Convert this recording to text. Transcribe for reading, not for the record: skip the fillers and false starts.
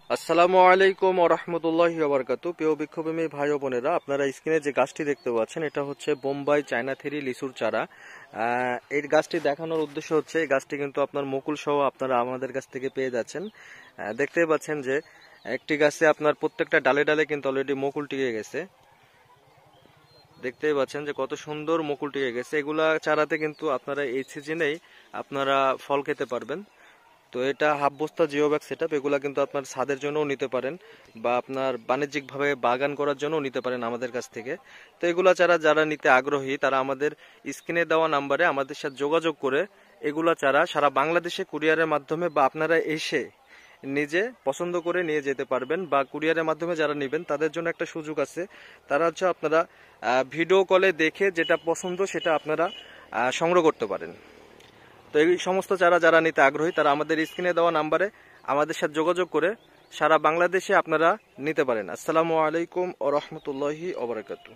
আসসালামু আলাইকুম ওয়া রাহমাতুল্লাহি ওয়া বারাকাতুহু। প্রিয় বৃক্ষপ্রেমী ভাই ও বোনেরা, আপনারা স্ক্রিনে যে গাছটি দেখতে পাচ্ছেন এটা হচ্ছে বোম্বাই চায়না থেরি লিচুর চারা। এই গাছটি দেখানোর উদ্দেশ্য হচ্ছে এই গাছটি কিন্তু আপনার মুকুল সহ আপনারা আমাদের কাছ থেকে পেয়ে যাচ্ছেন। দেখতেই পাচ্ছেন যে একটি গাছে আপনার প্রত্যেকটা ডালে ডালে কিন্তু অলরেডি মুকুল টিকে গেছে। দেখতেই পাচ্ছেন যে কত সুন্দর মুকুল টিকে গেছে। এগুলা চারাতে কিন্তু আপনারা এই সিজনেই আপনারা ফল খেতে পারবেন। তো এটা হাফ বস্তা জিও ব্যাগ সেটআপ, এগুলা কিন্তু আপনার ছাদের জন্যও নিতে পারেন বা আপনার বাণিজ্যিকভাবে বাগান করার জন্যও নিতে পারেন আমাদের কাছ থেকে। তো এগুলা চারা যারা নিতে আগ্রহী তারা আমাদের স্ক্রিনে দেওয়া নাম্বারে আমাদের সাথে যোগাযোগ করে এগুলা চারা সারা বাংলাদেশে কুরিয়ারের মাধ্যমে বা আপনারা এসে নিজে পছন্দ করে নিয়ে যেতে পারবেন। বা কুরিয়ারের মাধ্যমে যারা নেবেন তাদের জন্য একটা সুযোগ আছে, তারা হচ্ছে আপনারা ভিডিও কলে দেখে যেটা পছন্দ সেটা আপনারা সংগ্রহ করতে পারেন। তো এই সমস্ত চারা যারা নিতে আগ্রহী তারা আমাদের স্ক্রিনে দেওয়া নাম্বারে আমাদের সাথে যোগাযোগ করে সারা বাংলাদেশে আপনারা নিতে পারেন। আসসালামু আলাইকুম ওয়া রাহমাতুল্লাহি ওয়া বারাকাতুহু।